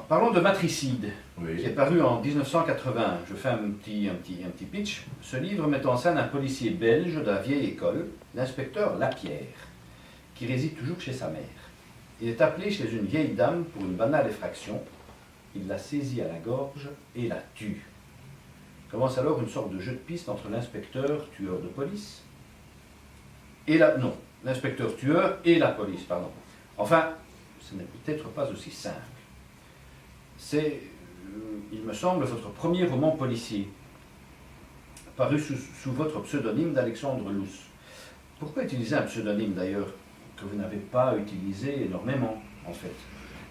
parlons de Matricide, Oui. qui est paru en 1981. Je fais un petit pitch. Ce livre met en scène un policier belge de la vieille école, l'inspecteur Lapierre, qui réside toujours chez sa mère. Il est appelé chez une vieille dame pour une banale effraction. Il la saisit à la gorge et la tue. Commence alors une sorte de jeu de piste entre l'inspecteur tueur de police et l'inspecteur tueur et la police, pardon. Enfin, ce n'est peut-être pas aussi simple. C'est, il me semble, votre premier roman policier, paru sous votre pseudonyme d'Alexandre Luce. Pourquoi utiliser un pseudonyme d'ailleurs que vous n'avez pas utilisé énormément, en fait?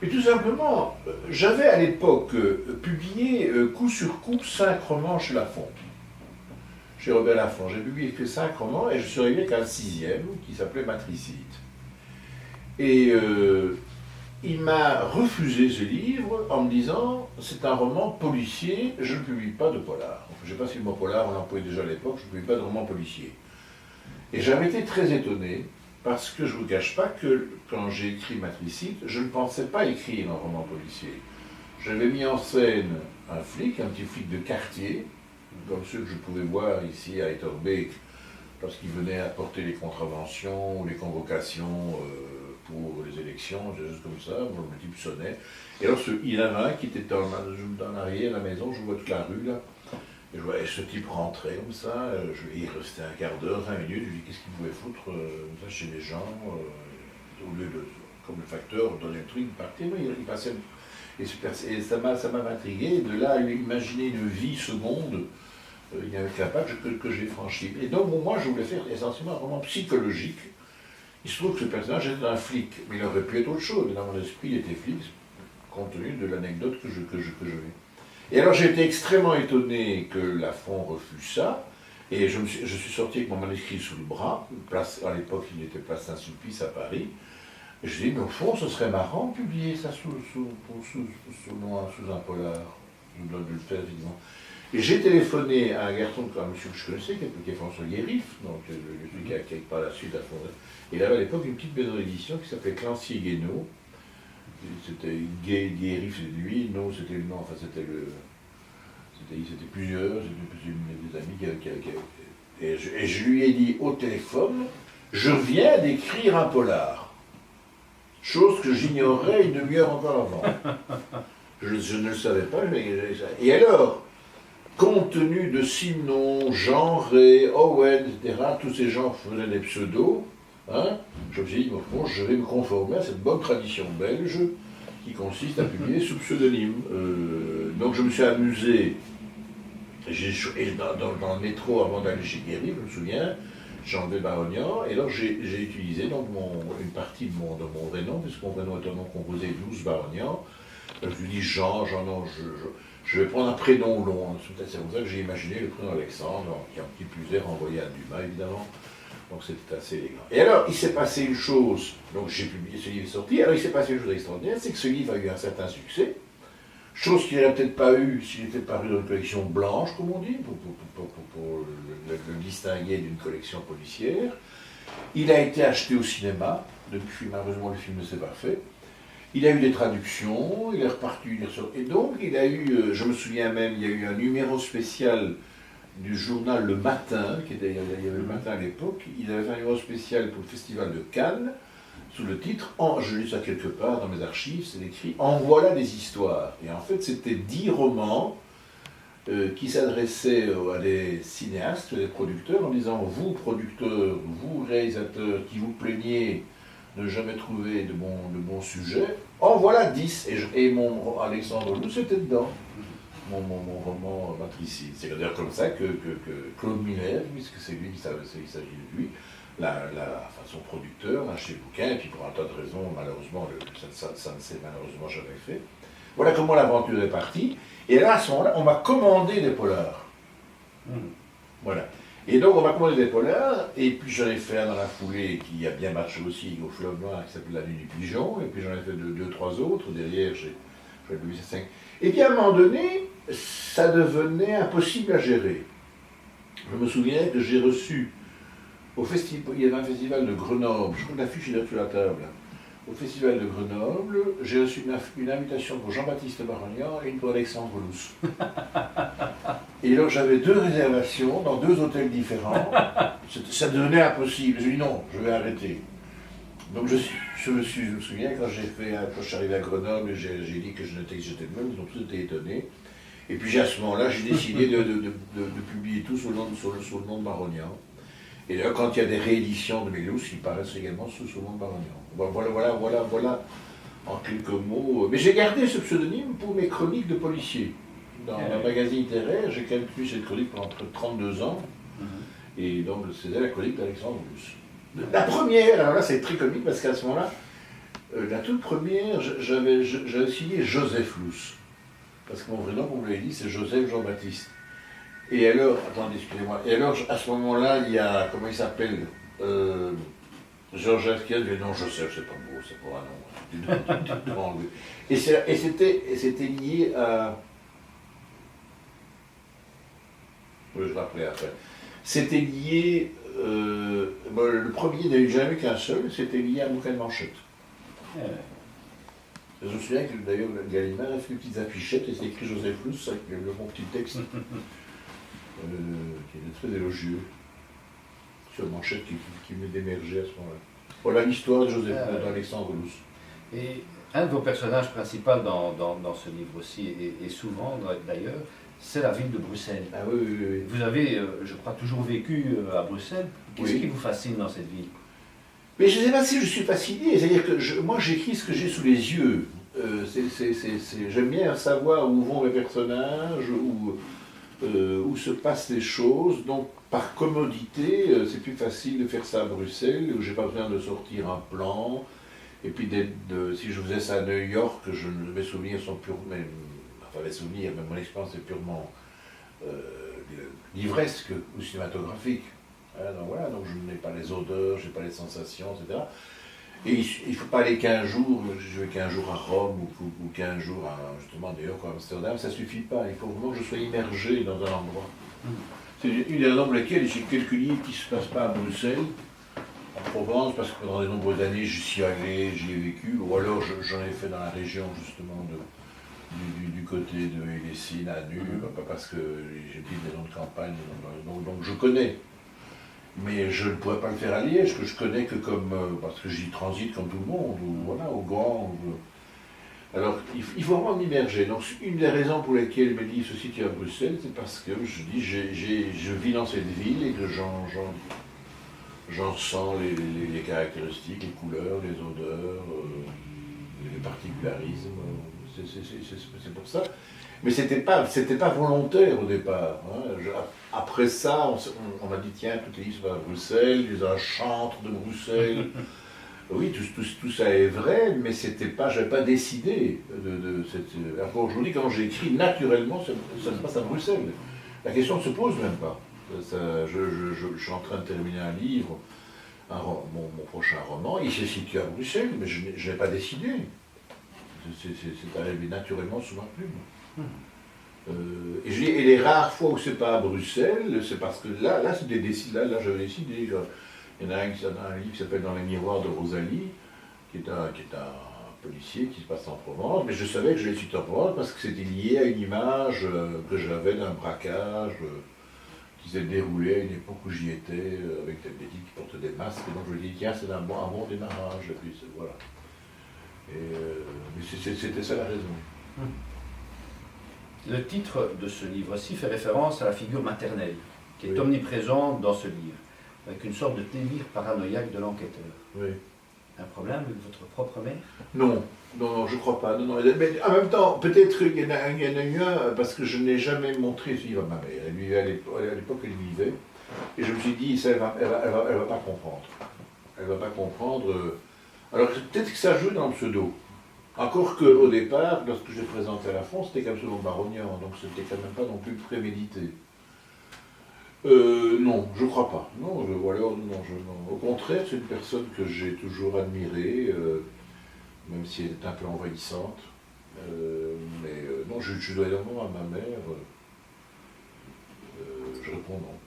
Mais tout simplement, j'avais à l'époque publié coup sur coup 5 romans chez Lafon. Chez Robert Laffont. J'ai publié que 5 romans et je suis arrivé qu'à un 6e qui s'appelait Matricide. Et il m'a refusé ce livre en me disant c'est un roman policier, je ne publie pas de polar. Enfin, je ne sais pas si le mot polar on l'employait déjà à l'époque, je ne publie pas de roman policier. Et j'avais été très étonné parce que je ne vous cache pas que quand j'ai écrit Matricide, je ne pensais pas écrire un roman policier. J'avais mis en scène un flic, un petit flic de quartier, comme ceux que je pouvais voir ici à Etterbeek, lorsqu'il venait apporter les contraventions ou les convocations pour les élections, des choses comme ça, bon, le type sonnait. Et alors il y en avait un qui était dans l'arrière de la maison, je vois toute la rue là, et je voyais ce type rentrer comme ça, il restait un quart d'heure, 20 minutes, je lui dis qu'est-ce qu'il pouvait foutre ça chez les gens, au lieu de, comme le facteur, donner le truc, il partait, mais il passait. Et ça m'a intrigué, et de là à imaginer une vie seconde, il y avait capable que j'ai franchi. Et donc moi je voulais faire essentiellement un roman psychologique. Il se trouve que ce personnage était un flic, mais il aurait pu être autre chose. Dans mon esprit, il était flic, compte tenu de l'anecdote que je vis. Et alors j'ai été extrêmement étonné que Lafont refuse ça, et je suis sorti avec mon manuscrit sous le bras, à l'époque il était place Saint-Sulpice à Paris, et je dis mais au fond ce serait marrant de publier ça sous un polar, de le faire évidemment. Et j'ai téléphoné à un garçon, un monsieur que je connaissais, qui est François Guérif, donc celui qui a par la suite a fondé. Il avait à l'époque une petite maison d'édition qui s'appelait Clancier Guénaud. C'était Guérif, c'était lui, non, c'était le nom, enfin c'était plusieurs, c'était des amis et je lui ai dit au téléphone, je viens d'écrire un polar. Chose que j'ignorais une demi-heure encore avant. Je ne le savais pas, et alors, compte tenu de Sinon, Genré, Owen, etc., tous ces gens faisaient des pseudos, hein, je me suis dit, au fond, je vais me conformer à cette bonne tradition belge qui consiste à publier sous pseudonyme. Donc je me suis amusé, et dans le métro avant d'aller chez Guéry, je me souviens, Jean-V Barognan, et alors j'ai utilisé donc une partie de mon vrai nom, puisque mon vrai nom est un nom composé de 12 Barognan. Je lui dis Jean, non, je vais prendre un prénom long. C'est pour ça que j'ai imaginé le prénom Alexandre, qui plus est renvoyé à Dumas, évidemment. Donc c'était assez élégant. Et alors, il s'est passé une chose, donc j'ai publié, ce livre est sorti, alors il s'est passé une chose extraordinaire, c'est que ce livre a eu un certain succès, chose qu'il n'aurait peut-être pas eu s'il était paru dans une collection blanche, comme on dit, pour le distinguer d'une collection policière. Il a été acheté au cinéma, depuis malheureusement le film ne s'est pas fait. Il a eu des traductions, il est reparti, il est ressorti. Et donc, il a eu, je me souviens même, il y a eu un numéro spécial du journal Le Matin, il y avait Le Matin à l'époque, il avait fait un numéro spécial pour le Festival de Cannes, sous le titre, je lis ça quelque part dans mes archives, c'est écrit « En voilà des histoires ». Et en fait, c'était 10 romans qui s'adressaient à des cinéastes, des producteurs, en disant « Vous, producteurs, vous, réalisateurs, qui vous plaignez ne jamais trouver de bons sujets, en voilà 10. Et mon Alexandre Luce était dedans, mon roman Matricide. C'est d'ailleurs comme ça que Claude Miller, puisque c'est lui, il s'agit de lui, son producteur, a acheté le bouquin, et puis pour un tas de raisons, malheureusement, ça ne s'est malheureusement jamais fait. Voilà comment l'aventure est partie. Et là, à ce moment-là, on m'a commandé des polars. Voilà. Et donc on m'a commandé des polars, et puis j'en ai fait un dans la foulée qui a bien marché aussi au Fleuve Noir, qui s'appelle La Nuit du Pigeon, et puis j'en ai fait deux, trois autres, derrière j'ai publié ces 5. Et puis à un moment donné, ça devenait impossible à gérer. Je me souviens que j'ai reçu, il y avait un festival de Grenoble, je crois que l'affiche est là sur la table, au Festival de Grenoble, j'ai reçu une invitation pour Jean-Baptiste Marognan et une pour Alexandre Luce. Et alors j'avais 2 réservations dans 2 hôtels différents. Ça devenait impossible. J'ai dit non, je vais arrêter. Donc je me souviens quand je suis arrivé à Grenoble, j'ai dit que j'étais le même, ils ont tous été étonnés. Et puis à ce moment-là, j'ai décidé de publier tout sous le nom de Marognan. Et là, quand il y a des rééditions de mes lousses, ils paraissent également sous le nom de Marognan. Voilà, en quelques mots. Mais j'ai gardé ce pseudonyme pour mes chroniques de policiers. Dans le magazine littéraire, j'ai quand même tenu cette chronique pendant 32 ans. Et donc, c'était la chronique d'Alexandre Luce. La première, alors là, c'est très comique parce qu'à ce moment-là, la toute première, j'avais signé Joseph Luce. Parce que mon vrai nom, comme vous l'avez dit, c'est Joseph Jean-Baptiste. Et alors, attendez, excusez-moi. Et alors, à ce moment-là, il y a, comment il s'appelle Georges Asquiat dit non, Joseph, c'est pas beau, c'est pas un nom. Et c'était lié à. Oui, je rappelais après. C'était lié. Le premier, il n'y en a eu jamais qu'un seul, c'était lié à un bouquin de manchette. Je me souviens que d'ailleurs, Gallimard a fait des petites affichettes et c'est écrit Joseph Luce avec le bon petit texte. Qui était très élogieux sur une manchette qui venait d'émerger à ce moment-là. Voilà l'histoire de Joseph d'Alexandre Luce. Et un de vos personnages principaux dans ce livre aussi, et souvent d'ailleurs, c'est la ville de Bruxelles. Ah oui. Vous avez, je crois, toujours vécu à Bruxelles. Qu'est-ce qui vous fascine dans cette ville? Mais je ne sais pas si je suis fasciné, c'est-à-dire que moi j'écris ce que j'ai sous les yeux. J'aime bien savoir où vont mes personnages, où se passent les choses, donc par commodité, c'est plus facile de faire ça à Bruxelles, où j'ai pas besoin de sortir un plan, et puis si je faisais ça à New York, mes souvenirs sont purement, mais mon expérience est purement livresque ou cinématographique. Donc je n'ai pas les odeurs, je n'ai pas les sensations, etc. Et il ne faut pas aller 15 jours, je vais 15 jours à Rome ou 15 jours justement à New York ou à Amsterdam, ça ne suffit pas. Il faut vraiment que je sois immergé dans un endroit. C'est une des raisons pour lesquelles j'ai quelques livres qui ne se passent pas à Bruxelles, en Provence, parce que pendant de nombreuses années j'y suis allé, j'y ai vécu, ou alors j'en ai fait dans la région justement du côté de Hélesine à Nu, parce que j'ai des maisons de campagne, donc je connais. Mais je ne pourrais pas le faire à Liège, que je connais que parce que j'y transite comme tout le monde, au Grand. Alors, il faut vraiment m'immerger. Donc, une des raisons pour lesquelles mes livres se situent à Bruxelles, c'est parce que je vis dans cette ville et que j'en sens les caractéristiques, les couleurs, les odeurs, les particularismes. C'est pour ça. Mais c'était pas volontaire au départ. Après ça, on m'a dit tiens, tous les livres sont à Bruxelles, il y a un chantre de Bruxelles. Oui, tout ça est vrai, mais j'avais pas décidé de cette. Alors aujourd'hui, quand j'écris, naturellement, ça se passe à Bruxelles. La question ne se pose même pas. Je suis en train de terminer un livre, mon prochain roman, il se situe à Bruxelles, mais je n'ai pas décidé. C'est arrivé naturellement sous ma plume. Et les rares fois où c'est pas à Bruxelles, c'est parce que là c'est des décisions. Là j'avais décidé. Il y en a un livre qui s'appelle Dans les miroirs de Rosalie, qui est un policier qui se passe en Provence, mais je savais que je l'ai situé en Provence parce que c'était lié à une image que j'avais d'un braquage qui s'est déroulé à une époque où j'y étais, avec des types qui portent des masques, et donc je me dis tiens c'est un bon démarrage, et puis voilà. Mais c'était ça la raison. Le titre de ce livre-ci fait référence à la figure maternelle, qui est omniprésente dans ce livre, avec une sorte de délire paranoïaque de l'enquêteur. Oui. Un problème avec votre propre mère? Non, je crois pas. Non. Mais en même temps, peut-être qu'il y en a eu un, parce que je n'ai jamais montré ce livre à ma mère. Elle vivait à l'époque, elle vivait. Et je me suis dit, ça, elle va pas comprendre. Elle va pas comprendre. Alors peut-être que ça joue dans le pseudo. Encore qu'au départ, lorsque je l'ai présenté à la France, c'était comme selon Marognan, donc c'était quand même pas non plus prémédité. Non, je crois pas. Non. Au contraire, c'est une personne que j'ai toujours admirée, même si elle est un peu envahissante. Non, je dois énormément à ma mère. Je réponds non.